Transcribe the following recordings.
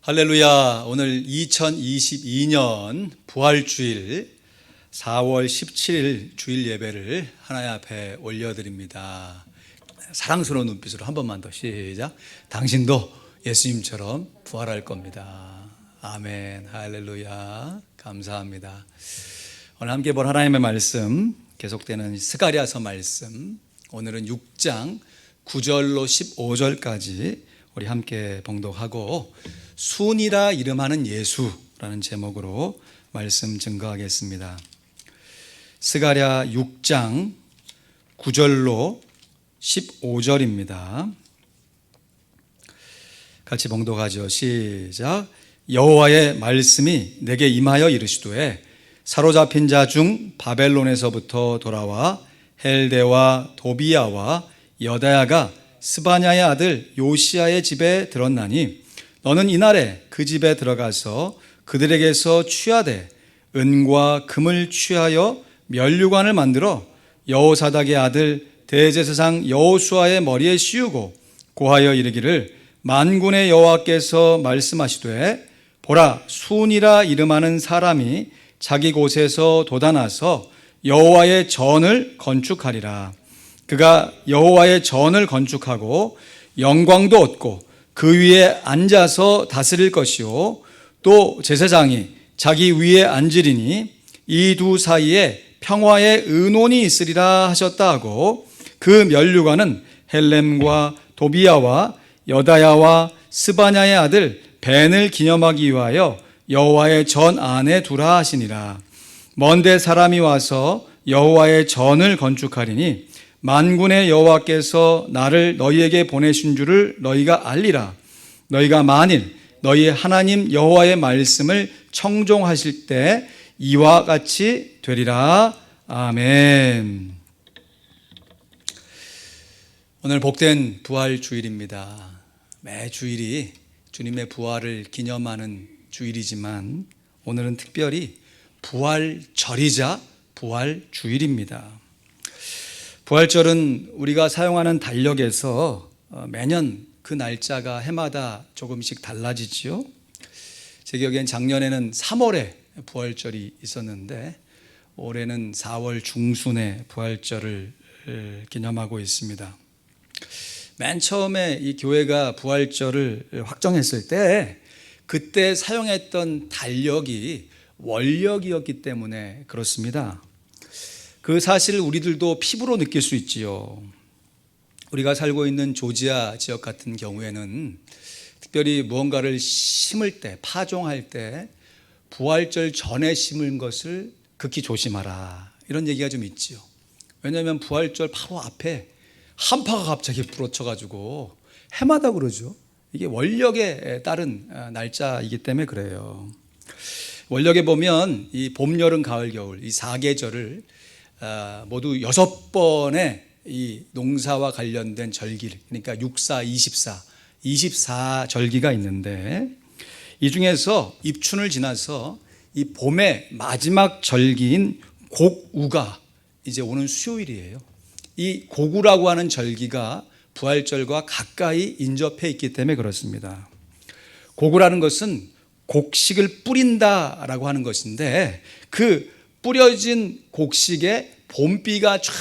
할렐루야. 오늘 2022년 부활주일 4월 17일 주일 예배를 하나님 앞에 올려드립니다. 사랑스러운 눈빛으로 한 번만 더 시작. 당신도 예수님처럼 부활할 겁니다. 아멘. 할렐루야. 감사합니다. 오늘 함께 볼 하나님의 말씀, 계속되는 스가랴서 말씀, 오늘은 6장 9절로 15절까지 우리 함께 봉독하고 순이라 이름하는 예수라는 제목으로 말씀 증거하겠습니다. 스가랴 6장 9절로 15절입니다. 같이 봉독하죠. 시작. 여호와의 말씀이 내게 임하여 이르시되 사로잡힌 자 중 바벨론에서부터 돌아와 헬데와 도비야와 여다야가 스바냐의 아들 요시야의 집에 들었나니 너는 이날에 그 집에 들어가서 그들에게서 취하되 은과 금을 취하여 면류관을 만들어 여호사닥의 아들 대제사장 여호수아의 머리에 씌우고 고하여 이르기를 만군의 여호와께서 말씀하시되 보라, 순이라 이름하는 사람이 자기 곳에서 돋아나서 여호와의 전을 건축하리라. 그가 여호와의 전을 건축하고 영광도 얻고 그 위에 앉아서 다스릴 것이요 또 제사장이 자기 위에 앉으리니 이 두 사이에 평화의 의논이 있으리라 하셨다 하고 그 면류관은 헬렘과 도비야와 여다야와 스바냐의 아들 벤을 기념하기 위하여 여호와의 전 안에 두라 하시니라. 먼데 사람이 와서 여호와의 전을 건축하리니 만군의 여호와께서 나를 너희에게 보내신 줄을 너희가 알리라. 너희가 만일 너희 하나님 여호와의 말씀을 청종하실 때 이와 같이 되리라. 아멘. 오늘 복된 부활 주일입니다. 매 주일이 주님의 부활을 기념하는 주일이지만 오늘은 특별히 부활절이자 부활 주일입니다. 부활절은 우리가 사용하는 달력에서 매년 그 날짜가 해마다 조금씩 달라지지요. 제 기억엔 작년에는 3월에 부활절이 있었는데 올해는 4월 중순에 부활절을 기념하고 있습니다. 맨 처음에 이 교회가 부활절을 확정했을 때 그때 사용했던 달력이 월력이었기 때문에 그렇습니다. 그 사실을 우리들도 피부로 느낄 수 있지요. 우리가 살고 있는 조지아 지역 같은 경우에는 특별히 무언가를 심을 때, 파종할 때 부활절 전에 심은 것을 극히 조심하라, 이런 얘기가 좀 있지요. 왜냐하면 부활절 바로 앞에 한파가 갑자기 불어쳐가지고 해마다 그러죠. 이게 월력에 따른 날짜이기 때문에 그래요. 월력에 보면 이 봄, 여름, 가을, 겨울 이 4계절을 모두 6번의 이 농사와 관련된 절기를, 그러니까 64, 24 절기가 있는데 이 중에서 입춘을 지나서 이 봄의 마지막 절기인 곡우가 이제 오는 수요일이에요. 이 곡우라고 하는 절기가 부활절과 가까이 인접해 있기 때문에 그렇습니다. 곡우라는 것은 곡식을 뿌린다라고 하는 것인데 그 뿌려진 곡식에 봄비가 쫙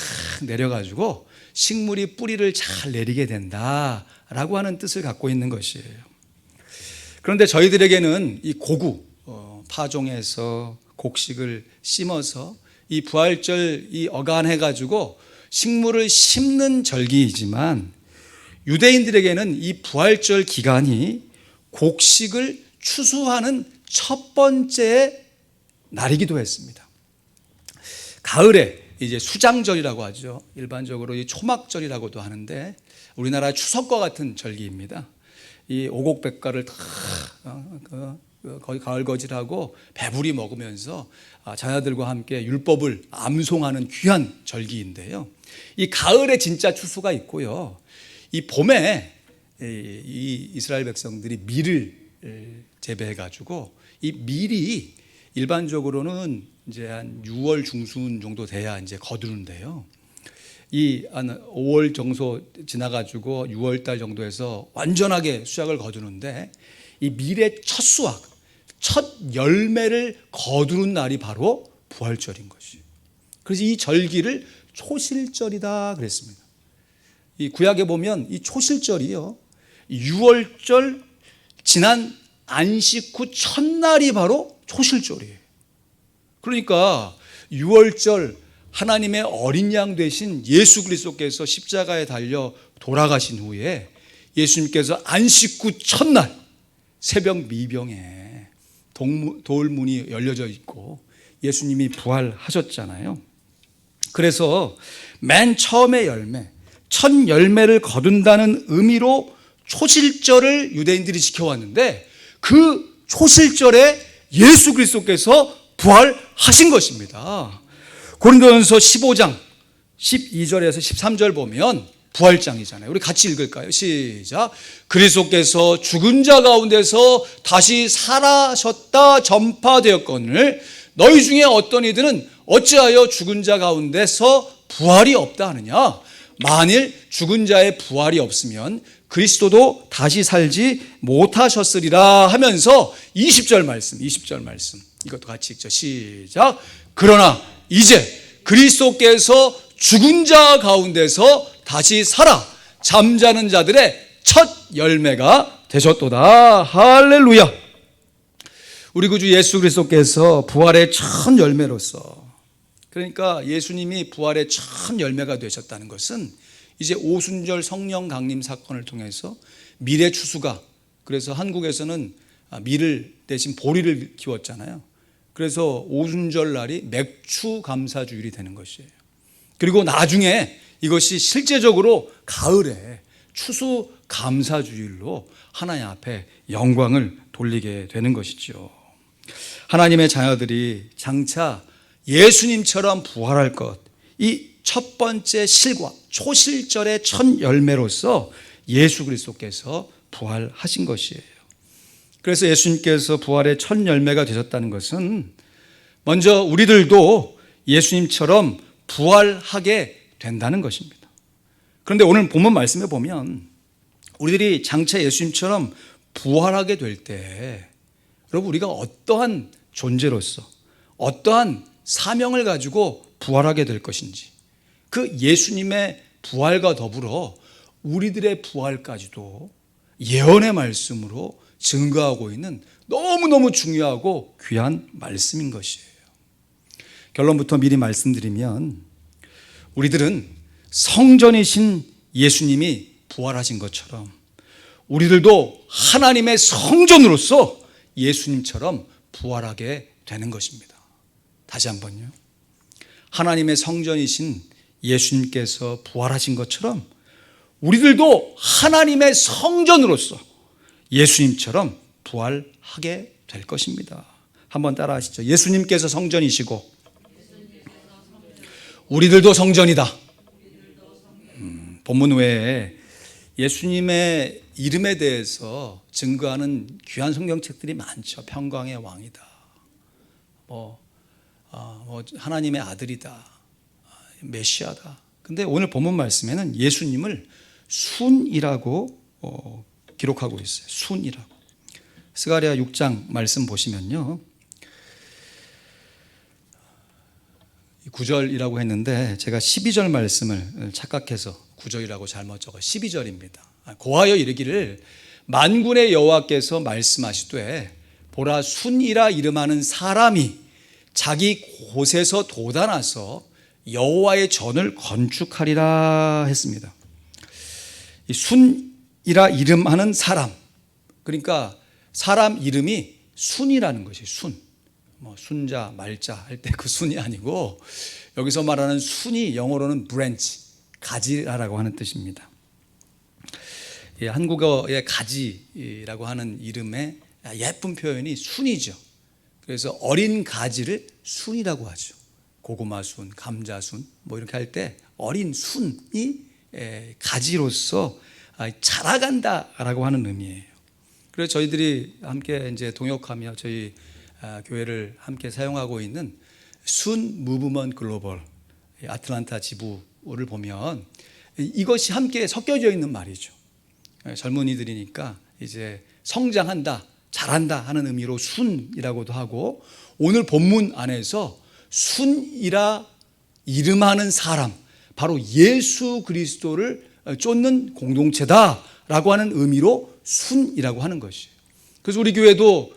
내려가지고 식물이 뿌리를 잘 내리게 된다라고 하는 뜻을 갖고 있는 것이에요. 그런데 저희들에게는 이 고구, 파종해서 곡식을 심어서 이 부활절 이 어간해가지고 식물을 심는 절기이지만 유대인들에게는 이 부활절 기간이 곡식을 추수하는 첫 번째 날이기도 했습니다. 가을에 이제 수장절이라고 하죠. 일반적으로 이 초막절이라고도 하는데 우리나라 추석과 같은 절기입니다. 이 오곡백과를 다 거의 가을거질하고 배부리 먹으면서 자녀들과 함께 율법을 암송하는 귀한 절기인데요. 이 가을에 진짜 추수가 있고요. 이 봄에 이 이스라엘 백성들이 밀을 재배해가지고 이 밀이 일반적으로는 이제 한 6월 중순 정도 돼야 이제 거두는데요. 이 한 5월 정도 지나가지고 6월 달 정도에서 완전하게 수확을 거두는데 이 밀의 첫 수확, 첫 열매를 거두는 날이 바로 부활절인 것이에요. 그래서 이 절기를 초실절이다 그랬습니다. 이 구약에 보면 이 초실절이요, 6월절 지난 안식 후 첫날이 바로 초실절이에요. 그러니까 6월절 하나님의 어린 양 되신 예수 그리스도께서 십자가에 달려 돌아가신 후에 예수님께서 안식 후 첫날 새벽 미병에 돌문이 열려져 있고 예수님이 부활하셨잖아요. 그래서 맨 처음의 열매, 첫 열매를 거둔다는 의미로 초실절을 유대인들이 지켜왔는데 그 초실절에 예수 그리스도께서 부활하신 것입니다. 고린도전서 15장 12절에서 13절 보면 부활장이잖아요. 우리 같이 읽을까요? 시작. 그리스도께서 죽은 자 가운데서 다시 살아셨다 전파되었거늘 너희 중에 어떤 이들은 어찌하여 죽은 자 가운데서 부활이 없다 하느냐? 만일 죽은 자의 부활이 없으면 그리스도도 다시 살지 못하셨으리라 하면서 20절 말씀 이것도 같이 읽죠. 시작. 그러나 이제 그리스도께서 죽은 자 가운데서 다시 살아 잠자는 자들의 첫 열매가 되셨도다. 할렐루야. 우리 구주 예수 그리스도께서 부활의 첫 열매로서, 그러니까 예수님이 부활의 첫 열매가 되셨다는 것은 이제 오순절 성령 강림 사건을 통해서 밀의 추수가, 그래서 한국에서는 밀을 대신 보리를 키웠잖아요. 그래서 오순절 날이 맥추 감사주일이 되는 것이에요. 그리고 나중에 이것이 실제적으로 가을에 추수 감사주일로 하나님 앞에 영광을 돌리게 되는 것이죠. 하나님의 자녀들이 장차 예수님처럼 부활할 것, 이 첫 번째 실과 초실절의 첫 열매로서 예수 그리스도께서 부활하신 것이에요. 그래서 예수님께서 부활의 첫 열매가 되셨다는 것은 먼저 우리들도 예수님처럼 부활하게 된다는 것입니다. 그런데 오늘 본문 말씀에 보면 우리들이 장차 예수님처럼 부활하게 될 때 여러분 우리가 어떠한 존재로서 어떠한 사명을 가지고 부활하게 될 것인지, 그 예수님의 부활과 더불어 우리들의 부활까지도 예언의 말씀으로 증거하고 있는 너무너무 중요하고 귀한 말씀인 것이에요. 결론부터 미리 말씀드리면 우리들은 성전이신 예수님이 부활하신 것처럼 우리들도 하나님의 성전으로서 예수님처럼 부활하게 되는 것입니다. 다시 한번요. 하나님의 성전이신 예수님께서 부활하신 것처럼 우리들도 하나님의 성전으로서 예수님처럼 부활하게 될 것입니다. 한번 따라 하시죠. 예수님께서 성전이시고 우리들도 성전이다. 본문 외에 예수님의 이름에 대해서 증거하는 귀한 성경책들이 많죠. 평강의 왕이다, 하나님의 아들이다, 메시아다. 근데 오늘 본문 말씀에는 예수님을 순이라고 기록하고 있어요. 순이라고. 스가랴 6장 말씀 보시면요, 9절이라고 했는데 제가 12절 말씀을 착각해서 9절이라고 잘못 적어 12절입니다. 고하여 이르기를 만군의 여호와께서 말씀하시되 보라, 순이라 이름하는 사람이 자기 곳에서 돋아나서 여호와의 전을 건축하리라 했습니다. 이 순이라 이름하는 사람, 그러니까 사람 이름이 순이라는 것이 순. 순자 말자 할 때 그 순이 아니고 여기서 말하는 순이 영어로는 branch, 가지라고 하는 뜻입니다. 한국어의 가지라고 하는 이름의 예쁜 표현이 순이죠. 그래서 어린 가지를 순이라고 하죠. 고구마 순, 감자 순 이렇게 할 때 어린 순이 가지로서 자라간다라고 하는 의미예요. 그래서 저희들이 함께 이제 동역하며 저희 교회를 함께 사용하고 있는 순 무브먼트 글로벌 아틀란타 지부를 보면 이것이 함께 섞여져 있는 말이죠. 젊은이들이니까 이제 성장한다, 잘한다 하는 의미로 순이라고도 하고, 오늘 본문 안에서 순이라 이름하는 사람, 바로 예수 그리스도를 쫓는 공동체다라고 하는 의미로 순이라고 하는 것이에요. 그래서 우리 교회도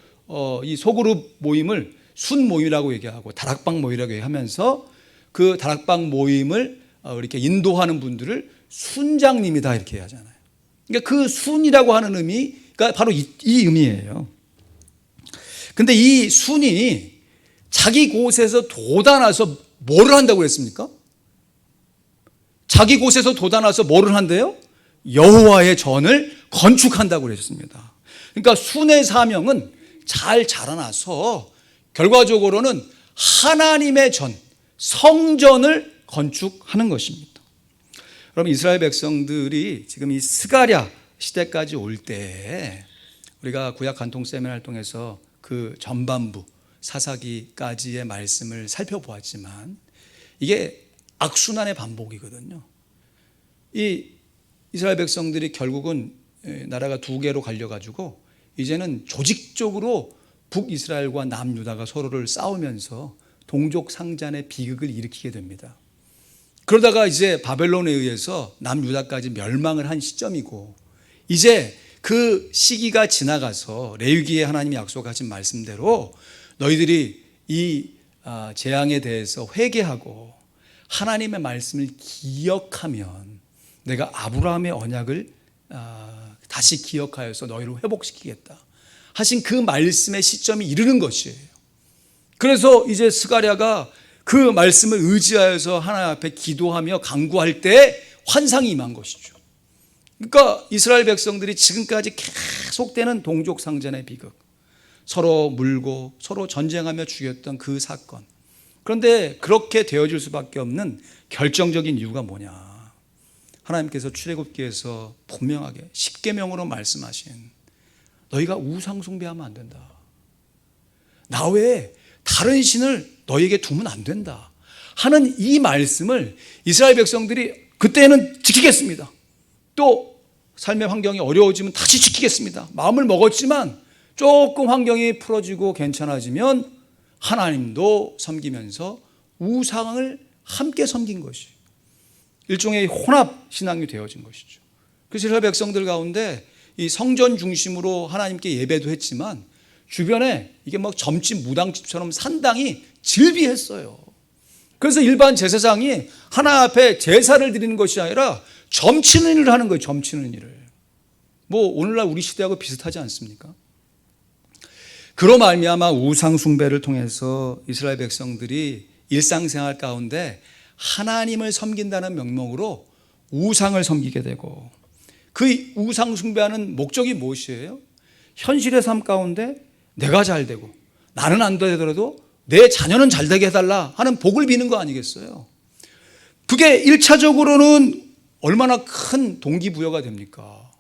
이 소그룹 모임을 순 모임이라고 얘기하고 다락방 모임이라고 얘기하면서 그 다락방 모임을 이렇게 인도하는 분들을 순장님이다 이렇게 하잖아요. 그러니까 그 순이라고 하는 의미가 바로 이 의미예요. 근데 이 순이 자기 곳에서 돋아나서 뭐를 한다고 그랬습니까? 자기 곳에서 돋아나서 뭐를 한대요? 여호와의 전을 건축한다고 그랬습니다. 그러니까 순의 사명은 잘 자라나서 결과적으로는 하나님의 전, 성전을 건축하는 것입니다. 그럼 이스라엘 백성들이 지금 이 스가랴 시대까지 올 때 우리가 구약 간통 세미나를 통해서 그 전반부 사사기까지의 말씀을 살펴보았지만 이게 악순환의 반복이거든요. 이 이스라엘 백성들이 결국은 나라가 두 개로 갈려가지고 이제는 조직적으로 북이스라엘과 남유다가 서로를 싸우면서 동족 상잔의 비극을 일으키게 됩니다. 그러다가 이제 바벨론에 의해서 남유다까지 멸망을 한 시점이고, 이제 그 시기가 지나가서 레위기에 하나님이 약속하신 말씀대로 너희들이 이 재앙에 대해서 회개하고 하나님의 말씀을 기억하면 내가 아브라함의 언약을 다시 기억하여서 너희를 회복시키겠다 하신 그 말씀의 시점이 이르는 것이에요. 그래서 이제 스가랴가 그 말씀을 의지하여서 하나님 앞에 기도하며 간구할 때 환상이 임한 것이죠. 그러니까 이스라엘 백성들이 지금까지 계속되는 동족 상잔의 비극, 서로 물고 서로 전쟁하며 죽였던 그 사건, 그런데 그렇게 되어질 수밖에 없는 결정적인 이유가 뭐냐? 하나님께서 출애굽기에서 분명하게 십계명으로 말씀하신 너희가 우상 숭배하면 안 된다, 나 외에 다른 신을 너희에게 두면 안 된다 하는 이 말씀을 이스라엘 백성들이 그때는 지키겠습니다. 또 삶의 환경이 어려워지면 다시 지키겠습니다. 마음을 먹었지만 조금 환경이 풀어지고 괜찮아지면 하나님도 섬기면서 우상을 함께 섬긴 것이 일종의 혼합 신앙이 되어진 것이죠. 그래서 이스라엘 백성들 가운데 이 성전 중심으로 하나님께 예배도 했지만 주변에 이게 막 점집 무당집처럼 산당이 즐비했어요. 그래서 일반 제사장이 하나 앞에 제사를 드리는 것이 아니라 점치는 일을 하는 거예요. 점치는 일을. 뭐 오늘날 우리 시대하고 비슷하지 않습니까? 그로 말미암아 우상 숭배를 통해서 이스라엘 백성들이 일상생활 가운데 하나님을 섬긴다는 명목으로 우상을 섬기게 되고, 그 우상 숭배하는 목적이 무엇이에요? 현실의 삶 가운데 내가 잘 되고 나는 안 되더라도 내 자녀는 잘 되게 해달라 하는 복을 비는 거 아니겠어요? 그게 1차적으로는 얼마나 큰 동기부여가 됩니까?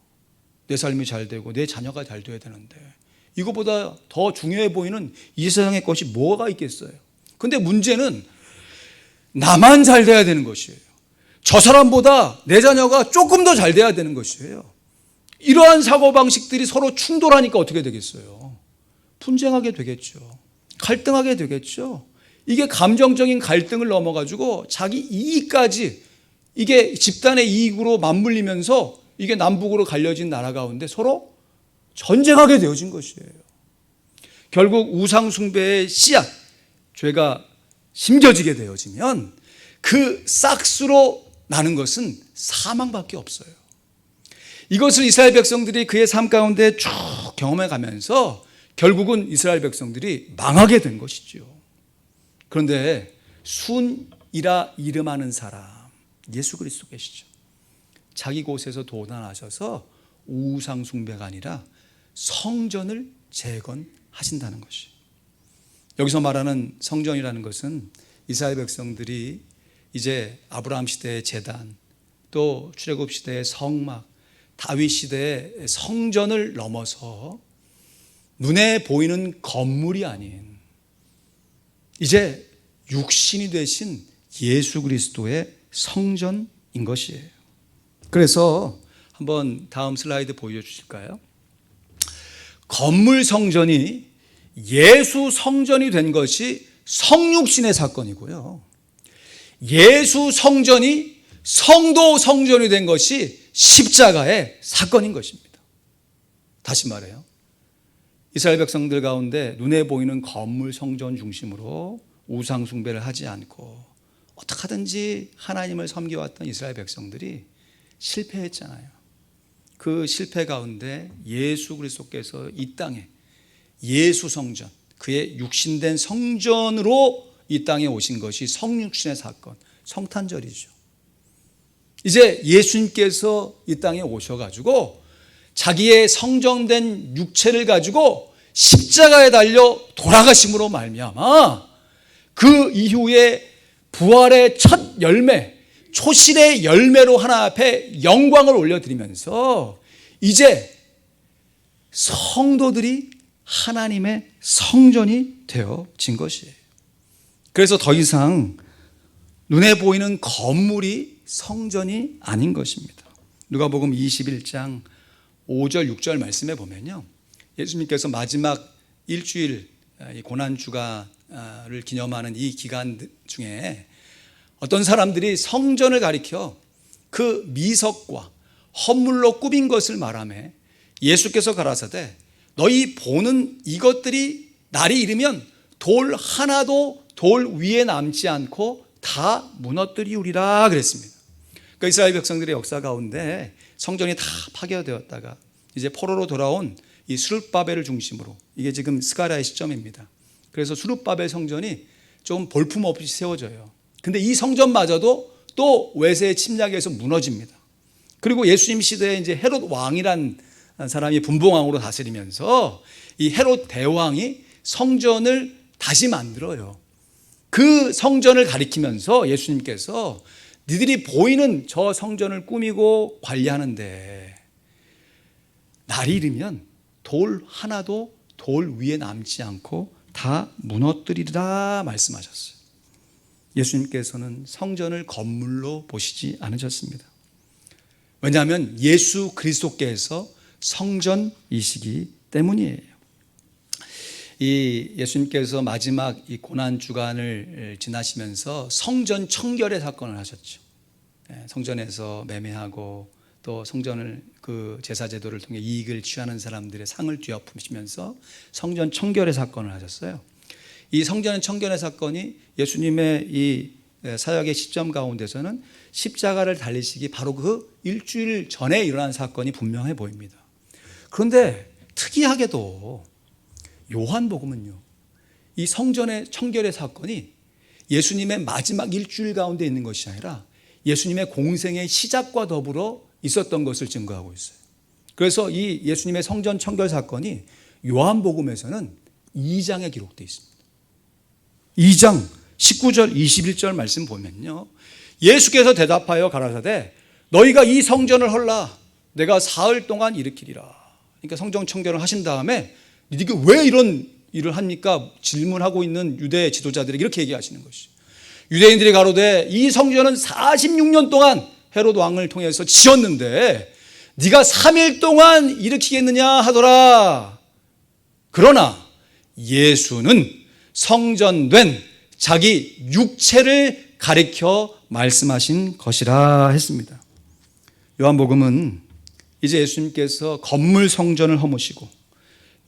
내 삶이 잘 되고 내 자녀가 잘 돼야 되는데 이거보다 더 중요해 보이는 이 세상의 것이 뭐가 있겠어요? 근데 문제는 나만 잘 돼야 되는 것이에요. 저 사람보다 내 자녀가 조금 더 잘 돼야 되는 것이에요. 이러한 사고방식들이 서로 충돌하니까 어떻게 되겠어요? 분쟁하게 되겠죠. 갈등하게 되겠죠. 이게 감정적인 갈등을 넘어가지고 자기 이익까지, 이게 집단의 이익으로 맞물리면서 이게 남북으로 갈려진 나라 가운데 서로 전쟁하게 되어진 것이에요. 결국 우상 숭배의 씨앗, 죄가 심겨지게 되어지면 그 싹수로 나는 것은 사망밖에 없어요. 이것을 이스라엘 백성들이 그의 삶 가운데 쭉 경험해 가면서 결국은 이스라엘 백성들이 망하게 된 것이죠. 그런데 순이라 이름하는 사람, 예수 그리스도 계시죠. 자기 곳에서 도단하셔서 우상 숭배가 아니라 성전을 재건하신다는 것이. 여기서 말하는 성전이라는 것은 이스라엘 백성들이 이제 아브라함 시대의 제단, 또 출애굽 시대의 성막, 다윗 시대의 성전을 넘어서 눈에 보이는 건물이 아닌 이제 육신이 되신 예수 그리스도의 성전인 것이에요. 그래서 한번 다음 슬라이드 보여주실까요? 건물 성전이 예수 성전이 된 것이 성육신의 사건이고요. 예수 성전이 성도 성전이 된 것이 십자가의 사건인 것입니다. 다시 말해요. 이스라엘 백성들 가운데 눈에 보이는 건물 성전 중심으로 우상 숭배를 하지 않고 어떻게 하든지 하나님을 섬겨왔던 이스라엘 백성들이 실패했잖아요. 그 실패 가운데 예수 그리스도께서 이 땅에 예수 성전, 그의 육신된 성전으로 이 땅에 오신 것이 성육신의 사건, 성탄절이죠. 이제 예수님께서 이 땅에 오셔가지고 자기의 성전된 육체를 가지고 십자가에 달려 돌아가심으로 말미암아 그 이후에 부활의 첫 열매, 초실의 열매로 하나 앞에 영광을 올려드리면서 이제 성도들이 하나님의 성전이 되어진 것이에요. 그래서 더 이상 눈에 보이는 건물이 성전이 아닌 것입니다. 누가복음 21장 5절 6절 말씀에 보면요, 예수님께서 마지막 일주일 고난주가를 기념하는 이 기간 중에 어떤 사람들이 성전을 가리켜 그 미석과 헌물로 꾸민 것을 말하며 예수께서 가라사대 너희 보는 이것들이 날이 이르면 돌 하나도 돌 위에 남지 않고 다 무너뜨리우리라 그랬습니다. 그러니까 이스라엘 백성들의 역사 가운데 성전이 다 파괴되었다가 이제 포로로 돌아온 이 스룹바벨을 중심으로, 이게 지금 스가랴의 시점입니다. 그래서 스룹바벨 성전이 좀 볼품없이 세워져요. 근데 이 성전마저도 또 외세의 침략에서 무너집니다. 그리고 예수님 시대에 이제 헤롯 왕이란 사람이 분봉왕으로 다스리면서 이 헤롯 대왕이 성전을 다시 만들어요. 그 성전을 가리키면서 예수님께서 니들이 보이는 저 성전을 꾸미고 관리하는데 날이 이르면 돌 하나도 돌 위에 남지 않고 다 무너뜨리리라 말씀하셨어요. 예수님께서는 성전을 건물로 보시지 않으셨습니다. 왜냐하면 예수 그리스도께서 성전이시기 때문이에요. 이 예수님께서 마지막 이 고난 주간을 지나시면서 성전 청결의 사건을 하셨죠. 성전에서 매매하고 또 성전을 그 제사 제도를 통해 이익을 취하는 사람들의 상을 뒤엎으시면서 성전 청결의 사건을 하셨어요. 이 성전 청결의 사건이 예수님의 이 사역의 시점 가운데서는 십자가를 달리시기 바로 그 일주일 전에 일어난 사건이 분명해 보입니다. 그런데 특이하게도 요한복음은요, 이 성전의 청결의 사건이 예수님의 마지막 일주일 가운데 있는 것이 아니라 예수님의 공생의 시작과 더불어 있었던 것을 증거하고 있어요. 그래서 이 예수님의 성전 청결 사건이 요한복음에서는 2장에 기록되어 있습니다. 2장 19절 21절 말씀 보면요, 예수께서 대답하여 가라사대 너희가 이 성전을 헐라 내가 사흘 동안 일으키리라. 그러니까 성전 청결을 하신 다음에 네가 왜 이런 일을 합니까? 질문하고 있는 유대 지도자들에게 이렇게 얘기하시는 것이죠. 유대인들이 가로되 이 성전은 46년 동안 헤롯 왕을 통해서 지었는데 네가 3일 동안 일으키겠느냐 하더라. 그러나 예수는 성전된 자기 육체를 가리켜 말씀하신 것이라 했습니다. 요한복음은 이제 예수님께서 건물 성전을 허무시고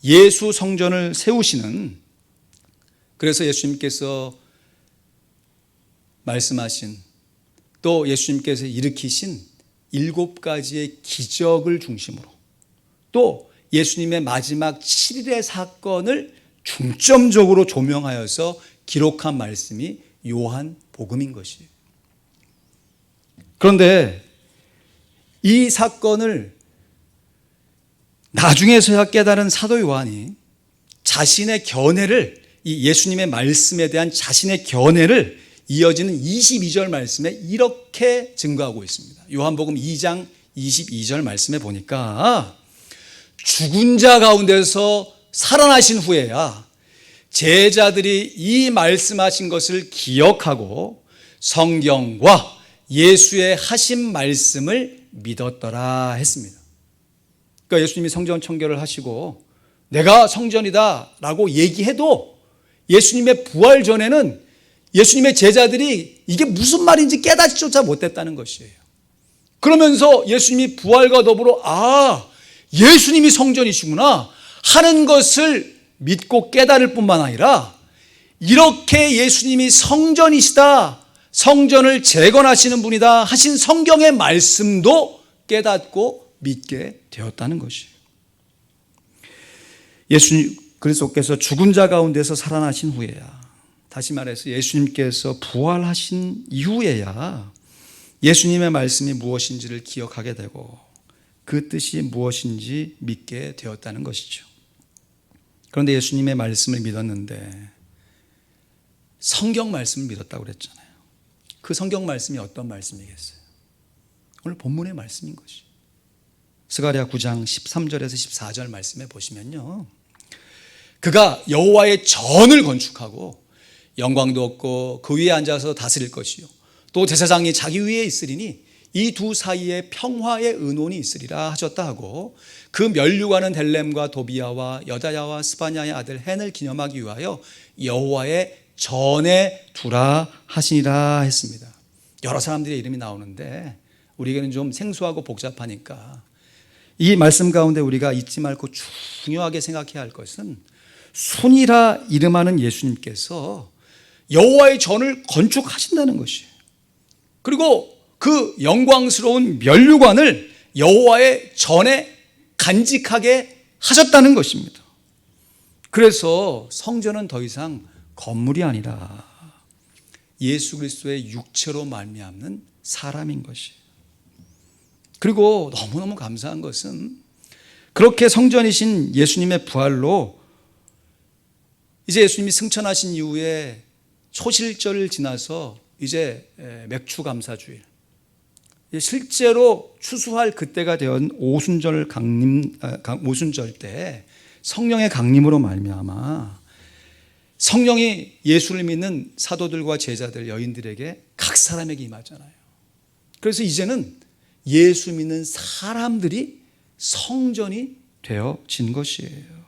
예수 성전을 세우시는, 그래서 예수님께서 말씀하신 또 예수님께서 일으키신 7가지의 기적을 중심으로 또 예수님의 마지막 7일의 사건을 중점적으로 조명하여서 기록한 말씀이 요한복음인 것이에요. 그런데 이 사건을 나중에서야 깨달은 사도 요한이 자신의 견해를, 이 예수님의 말씀에 대한 자신의 견해를 이어지는 22절 말씀에 이렇게 증거하고 있습니다. 요한복음 2장 22절 말씀에 보니까 죽은 자 가운데서 살아나신 후에야 제자들이 이 말씀하신 것을 기억하고 성경과 예수의 하신 말씀을 믿었더라 했습니다. 그러니까 예수님이 성전 청결을 하시고 내가 성전이다 라고 얘기해도 예수님의 부활 전에는 예수님의 제자들이 이게 무슨 말인지 깨닫지조차 못했다는 것이에요. 그러면서 예수님이 부활과 더불어 예수님이 성전이시구나 하는 것을 믿고 깨달을 뿐만 아니라 이렇게 예수님이 성전이시다, 성전을 재건하시는 분이다 하신 성경의 말씀도 깨닫고 믿게 되었다는 것이에요. 예수님 그리스도께서 죽은 자 가운데서 살아나신 후에야, 다시 말해서 예수님께서 부활하신 이후에야 예수님의 말씀이 무엇인지를 기억하게 되고 그 뜻이 무엇인지 믿게 되었다는 것이죠. 그런데 예수님의 말씀을 믿었는데 성경 말씀을 믿었다고 그랬잖아요. 그 성경 말씀이 어떤 말씀이겠어요? 오늘 본문의 말씀인 것이. 스가랴 9장 13절에서 14절 말씀에 보시면요, 그가 여호와의 전을 건축하고 영광도 없고 그 위에 앉아서 다스릴 것이요 또 제사장이 자기 위에 있으리니 이 두 사이에 평화의 의논이 있으리라 하셨다 하고, 그 면류관은 델렘과 도비야와 여다야와 스바냐의 아들 헨을 기념하기 위하여 여호와의 전에 두라 하시니라 했습니다. 여러 사람들의 이름이 나오는데 우리에게는 좀 생소하고 복잡하니까 이 말씀 가운데 우리가 잊지 말고 중요하게 생각해야 할 것은 순이라 이름하는 예수님께서 여호와의 전을 건축하신다는 것이에요. 그리고 그 영광스러운 면류관을 여호와의 전에 간직하게 하셨다는 것입니다. 그래서 성전은 더 이상 건물이 아니라 예수 그리스도의 육체로 말미암는 사람인 것이에요. 그리고 너무너무 감사한 것은 그렇게 성전이신 예수님의 부활로 이제 예수님이 승천하신 이후에 초실절을 지나서 이제 맥추감사주일, 실제로 추수할 그때가 된 오순절 때 성령의 강림으로 말미암아 성령이 예수를 믿는 사도들과 제자들, 여인들에게 각 사람에게 임하잖아요. 그래서 이제는 예수 믿는 사람들이 성전이 되어진 것이에요.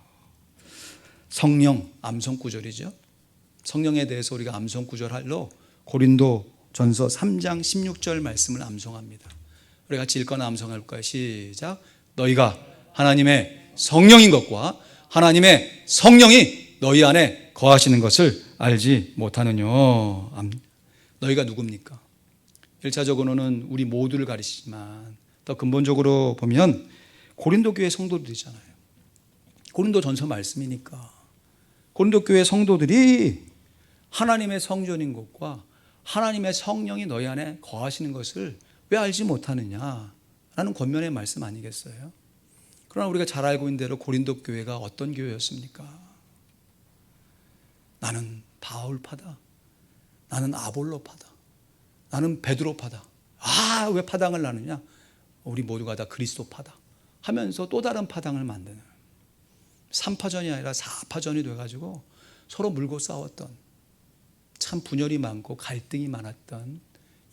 성령, 암송구절이죠. 성령에 대해서 우리가 암송구절할로 고린도전서 3장 16절 말씀을 암송합니다. 우리 같이 읽거나 암송할까요? 시작. 너희가 하나님의 성령인 것과 하나님의 성령이 너희 안에 거하시는 것을 알지 못하느냐. 너희가 누굽니까? 1차적으로는 우리 모두를 가리시지만 더 근본적으로 보면 고린도 교회 성도들이잖아요. 고린도전서 말씀이니까 고린도 교회 성도들이 하나님의 성전인 것과 하나님의 성령이 너희 안에 거하시는 것을 왜 알지 못하느냐라는 권면의 말씀 아니겠어요? 그러나 우리가 잘 알고 있는 대로 고린도 교회가 어떤 교회였습니까? 나는 바울파다, 나는 아볼로파다, 나는 베드로파다. 왜 파당을 나누냐? 우리 모두가 다 그리스도파다 하면서 또 다른 파당을 만드는 3파전이 아니라 4파전이 돼가지고 서로 물고 싸웠던, 참 분열이 많고 갈등이 많았던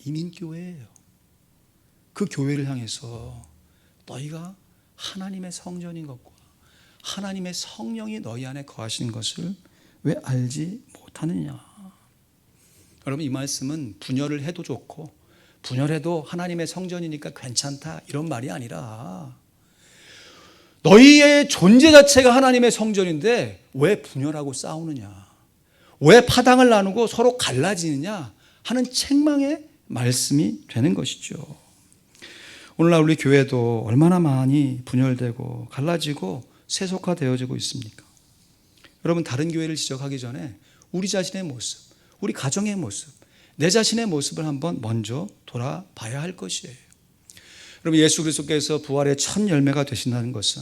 이민교회예요. 그 교회를 향해서 너희가 하나님의 성전인 것과 하나님의 성령이 너희 안에 거하시는 것을 왜 알지 못하느냐. 여러분, 이 말씀은 분열을 해도 좋고 분열해도 하나님의 성전이니까 괜찮다 이런 말이 아니라 너희의 존재 자체가 하나님의 성전인데 왜 분열하고 싸우느냐, 왜 파당을 나누고 서로 갈라지느냐 하는 책망의 말씀이 되는 것이죠. 오늘날 우리 교회도 얼마나 많이 분열되고 갈라지고 세속화되어지고 있습니까? 여러분, 다른 교회를 지적하기 전에 우리 자신의 모습, 우리 가정의 모습, 내 자신의 모습을 한번 먼저 돌아봐야 할 것이에요. 여러분, 예수 그리스도께서 부활의 첫 열매가 되신다는 것은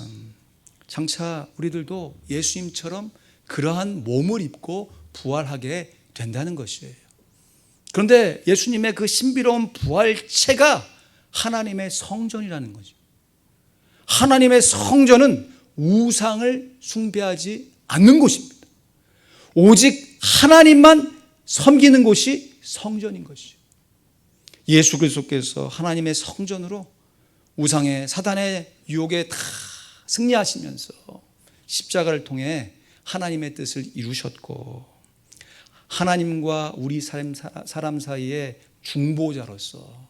장차 우리들도 예수님처럼 그러한 몸을 입고 부활하게 된다는 것이에요. 그런데 예수님의 그 신비로운 부활체가 하나님의 성전이라는 거죠. 하나님의 성전은 우상을 숭배하지 않는 곳입니다. 오직 하나님만 섬기는 곳이 성전인 것이죠. 예수 그리스도께서 하나님의 성전으로 우상의 사단의 유혹에 다 승리하시면서 십자가를 통해 하나님의 뜻을 이루셨고 하나님과 우리 사람 사이의 중보자로서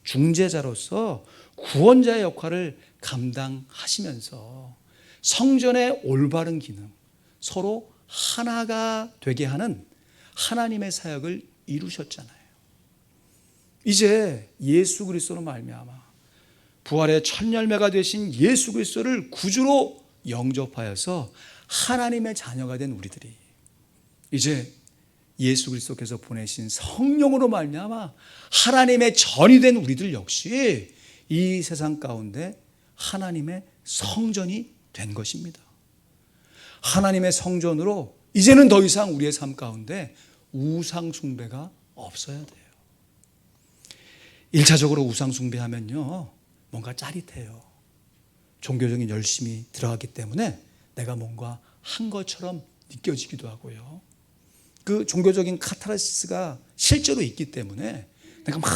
중재자로서 구원자의 역할을 감당하시면서 성전의 올바른 기능, 서로 하나가 되게 하는 하나님의 사역을 이루셨잖아요. 이제 예수 그리스도로 말미암아 부활의 첫 열매가 되신 예수 그리스도를 구주로 영접하여서 하나님의 자녀가 된 우리들이 이제 예수 그리스도께서 보내신 성령으로 말미암아 하나님의 전이 된 우리들 역시 이 세상 가운데 하나님의 성전이 된 것입니다. 하나님의 성전으로 이제는 더 이상 우리의 삶 가운데 우상 숭배가 없어야 돼요. 1차적으로 우상 숭배하면요 뭔가 짜릿해요. 종교적인 열심이 들어갔기 때문에 내가 뭔가 한 것처럼 느껴지기도 하고요. 그 종교적인 카타르시스가 실제로 있기 때문에 내가 막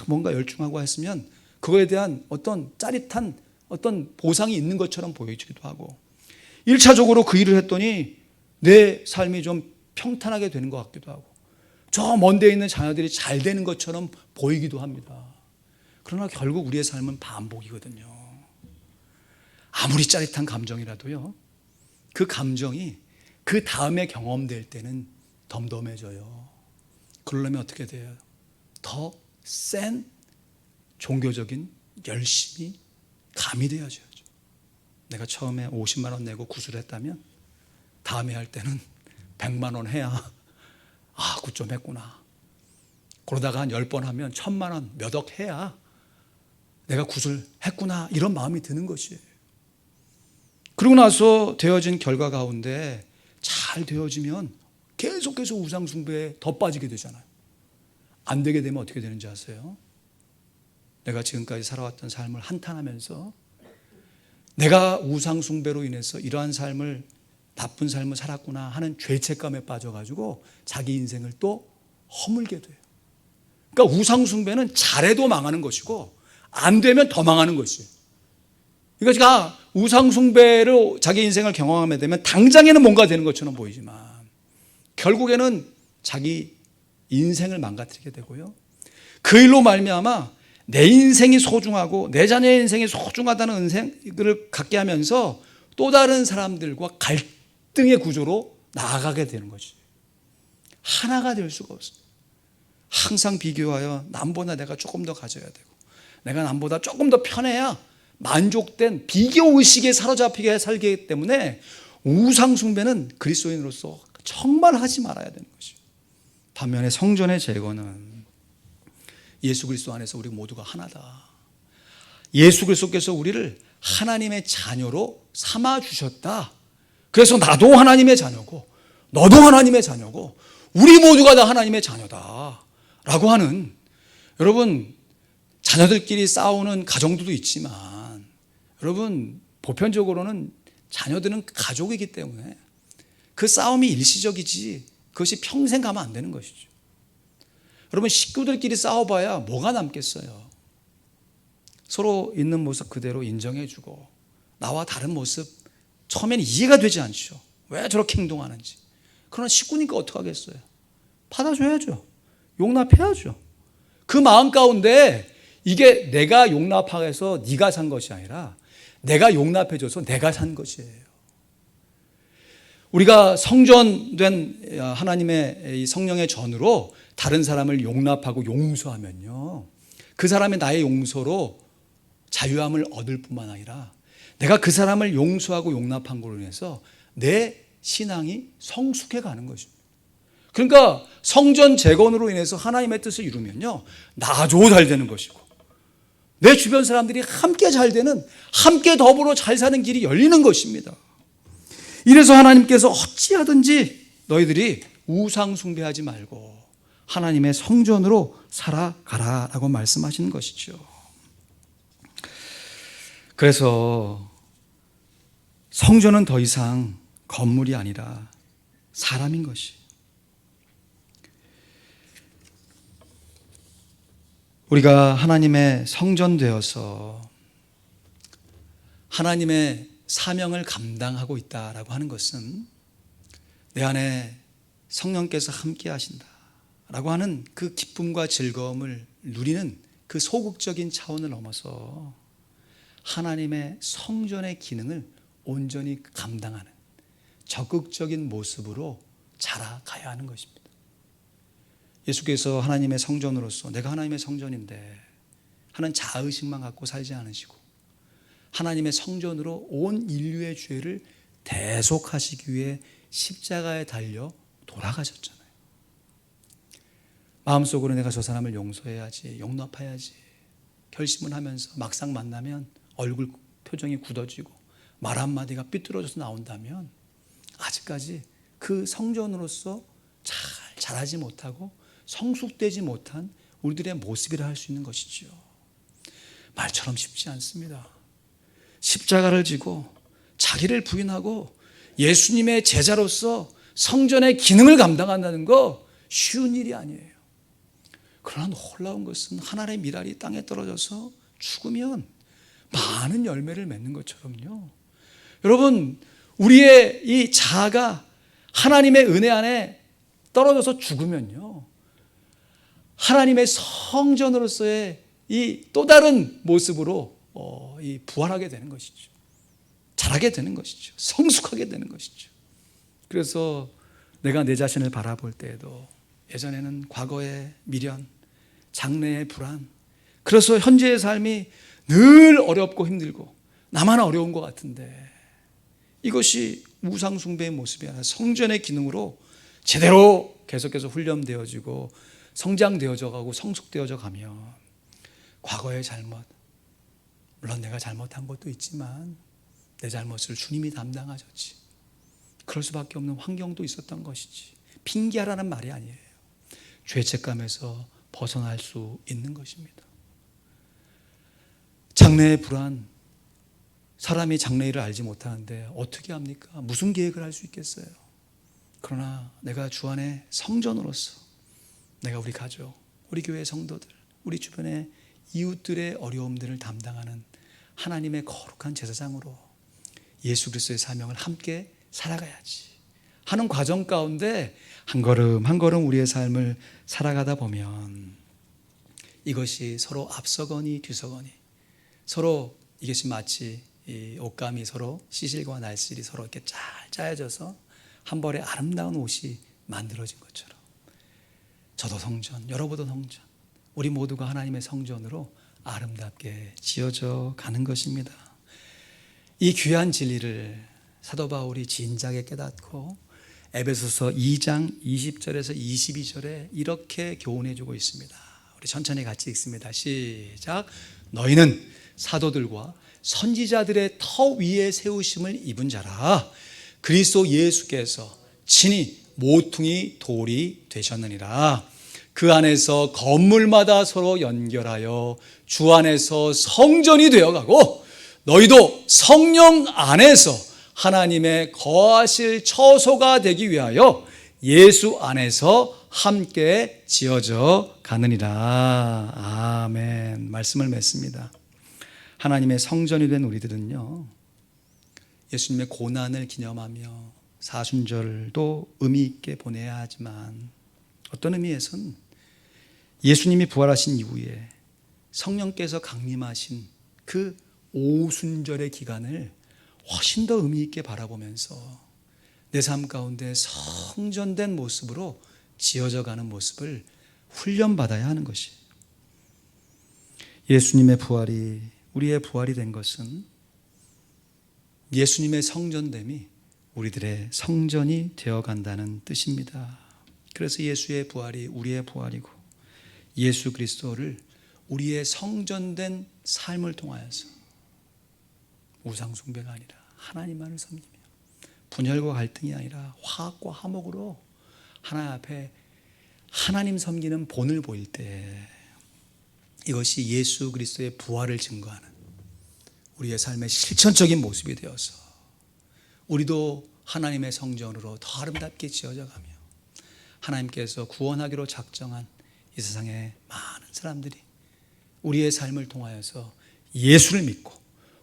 뭔가 열중하고 했으면 그거에 대한 어떤 짜릿한 어떤 보상이 있는 것처럼 보여지기도 하고 1차적으로 그 일을 했더니 내 삶이 좀 평탄하게 되는 것 같기도 하고 저 먼 데에 있는 자녀들이 잘 되는 것처럼 보이기도 합니다. 그러나 결국 우리의 삶은 반복이거든요. 아무리 짜릿한 감정이라도요 그 감정이 그 다음에 경험될 때는 덤덤해져요. 그러려면 어떻게 돼요? 더 센 종교적인 열심이 가미되어져야죠. 내가 처음에 50만 원 내고 구슬을 했다면 다음에 할 때는 100만 원 해야 굿 좀 했구나. 그러다가 한 10번 하면 1000만 원 몇 억 해야 내가 구슬 했구나 이런 마음이 드는 것이에요. 그러고 나서 되어진 결과 가운데 잘 되어지면 계속해서 우상 숭배에 더 빠지게 되잖아요. 안 되게 되면 어떻게 되는지 아세요? 내가 지금까지 살아왔던 삶을 한탄하면서 내가 우상 숭배로 인해서 이러한 삶을 나쁜 삶을 살았구나 하는 죄책감에 빠져가지고 자기 인생을 또 허물게 돼요. 그러니까 우상 숭배는 잘해도 망하는 것이고 안 되면 더 망하는 것이에요. 그러니까 우상 숭배로 자기 인생을 경험하게 되면 당장에는 뭔가 되는 것처럼 보이지만 결국에는 자기 인생을 망가뜨리게 되고요. 그 일로 말미암아 내 인생이 소중하고 내 자녀의 인생이 소중하다는 인생을 갖게 하면서 또 다른 사람들과 갈등의 구조로 나아가게 되는 것이죠. 하나가 될 수가 없어요. 항상 비교하여 남보다 내가 조금 더 가져야 되고 내가 남보다 조금 더 편해야 만족된 비교의식에 사로잡히게 살기 때문에 우상 숭배는 그리스도인으로서 정말 하지 말아야 되는 것이죠. 반면에 성전의 제거는 예수 그리스도 안에서 우리 모두가 하나다. 예수 그리스도께서 우리를 하나님의 자녀로 삼아주셨다. 그래서 나도 하나님의 자녀고 너도 하나님의 자녀고 우리 모두가 다 하나님의 자녀다 라고 하는, 여러분 자녀들끼리 싸우는 가정들도 있지만 여러분 보편적으로는 자녀들은 가족이기 때문에 그 싸움이 일시적이지 그것이 평생 가면 안 되는 것이죠. 여러분 식구들끼리 싸워봐야 뭐가 남겠어요. 서로 있는 모습 그대로 인정해주고 나와 다른 모습 처음에는 이해가 되지 않죠. 왜 저렇게 행동하는지. 그러나 식구니까 어떡하겠어요. 받아줘야죠. 용납해야죠. 그 마음 가운데 이게 내가 용납해서 네가 산 것이 아니라 내가 용납해줘서 내가 산 것이에요. 우리가 성전된 하나님의 성령의 전으로 다른 사람을 용납하고 용서하면요, 그 사람의 나의 용서로 자유함을 얻을 뿐만 아니라 내가 그 사람을 용서하고 용납한 걸로 인해서 내 신앙이 성숙해 가는 것입니다. 그러니까 성전 재건으로 인해서 하나님의 뜻을 이루면요, 나도 잘 되는 것이고 내 주변 사람들이 함께 잘 되는, 함께 더불어 잘 사는 길이 열리는 것입니다. 이래서 하나님께서 어찌하든지 너희들이 우상 숭배하지 말고 하나님의 성전으로 살아가라라고 말씀하시는 것이죠. 그래서 성전은 더 이상 건물이 아니라 사람인 것이. 우리가 하나님의 성전 되어서 하나님의 사명을 감당하고 있다라고 하는 것은 내 안에 성령께서 함께 하신다라고 하는 그 기쁨과 즐거움을 누리는 그 소극적인 차원을 넘어서 하나님의 성전의 기능을 온전히 감당하는 적극적인 모습으로 자라가야 하는 것입니다. 예수께서 하나님의 성전으로서 내가 하나님의 성전인데 하는 자의식만 갖고 살지 않으시고 하나님의 성전으로 온 인류의 죄를 대속하시기 위해 십자가에 달려 돌아가셨잖아요. 마음속으로 내가 저 사람을 용서해야지, 용납해야지 결심을 하면서 막상 만나면 얼굴 표정이 굳어지고 말 한마디가 삐뚤어져서 나온다면 아직까지 그 성전으로서 잘 자라지 못하고 성숙되지 못한 우리들의 모습이라 할 수 있는 것이죠. 말처럼 쉽지 않습니다. 십자가를 지고 자기를 부인하고 예수님의 제자로서 성전의 기능을 감당한다는 거 쉬운 일이 아니에요. 그러나 놀라운 것은 하나님의 미랄이 땅에 떨어져서 죽으면 많은 열매를 맺는 것처럼요. 여러분, 우리의 이 자아가 하나님의 은혜 안에 떨어져서 죽으면요, 하나님의 성전으로서의 이 또 다른 모습으로 이 부활하게 되는 것이죠. 자라게 되는 것이죠. 성숙하게 되는 것이죠. 그래서 내가 내 자신을 바라볼 때에도 예전에는 과거의 미련, 장래의 불안, 그래서 현재의 삶이 늘 어렵고 힘들고 나만 어려운 것 같은데 이것이 우상숭배의 모습이 아니라 성전의 기능으로 제대로 계속해서 훈련되어지고 성장되어져 가고 성숙되어져 가면 과거의 잘못, 물론 내가 잘못한 것도 있지만 내 잘못을 주님이 담당하셨지, 그럴 수밖에 없는 환경도 있었던 것이지, 핑계하라는 말이 아니에요. 죄책감에서 벗어날 수 있는 것입니다. 장래의 불안, 사람이 장래일을 알지 못하는데 어떻게 합니까? 무슨 계획을 할 수 있겠어요? 그러나 내가 주 안에 성전으로서 내가 우리 가족, 우리 교회 성도들, 우리 주변의 이웃들의 어려움들을 담당하는 하나님의 거룩한 제사장으로 예수 그리스도의 사명을 함께 살아가야지 하는 과정 가운데 한 걸음 한 걸음 우리의 삶을 살아가다 보면 이것이 서로 앞서거니 뒤서거니 서로 이것이 마치 이 옷감이 서로 시실과 날실이 서로 이렇게 잘 짜여져서 한 벌의 아름다운 옷이 만들어진 것처럼 저도 성전, 여러분도 성전, 우리 모두가 하나님의 성전으로 아름답게 지어져 가는 것입니다. 이 귀한 진리를 사도 바울이 진작에 깨닫고 에베소서 2장 20절에서 22절에 이렇게 교훈해 주고 있습니다. 우리 천천히 같이 읽습니다. 시작. 너희는 사도들과 선지자들의 터 위에 세우심을 입은 자라. 그리스도 예수께서 친히 모퉁이 돌이 되셨느니라. 그 안에서 건물마다 서로 연결하여 주 안에서 성전이 되어가고 너희도 성령 안에서 하나님의 거하실 처소가 되기 위하여 예수 안에서 함께 지어져 가느니라. 아멘. 말씀을 맺습니다. 하나님의 성전이 된 우리들은요, 예수님의 고난을 기념하며 사순절도 의미 있게 보내야 하지만 어떤 의미에서는 예수님이 부활하신 이후에 성령께서 강림하신 그 오순절의 기간을 훨씬 더 의미 있게 바라보면서 내 삶 가운데 성전된 모습으로 지어져 가는 모습을 훈련받아야 하는 것이에요. 예수님의 부활이 우리의 부활이 된 것은 예수님의 성전됨이 우리들의 성전이 되어간다는 뜻입니다. 그래서 예수의 부활이 우리의 부활이고 예수 그리스도를 우리의 성전된 삶을 통하여서 우상숭배가 아니라 하나님만을 섬기며 분열과 갈등이 아니라 화합과 화목으로 하나님 앞에 하나님 섬기는 본을 보일 때 이것이 예수 그리스도의 부활을 증거하는 우리의 삶의 실천적인 모습이 되어서 우리도 하나님의 성전으로 더 아름답게 지어져 가며 하나님께서 구원하기로 작정한 이 세상의 많은 사람들이 우리의 삶을 통하여서 예수를 믿고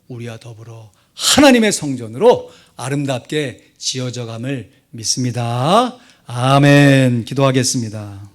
우리와 더불어 하나님의 성전으로 아름답게 지어져 감을 믿습니다. 아멘. 기도하겠습니다.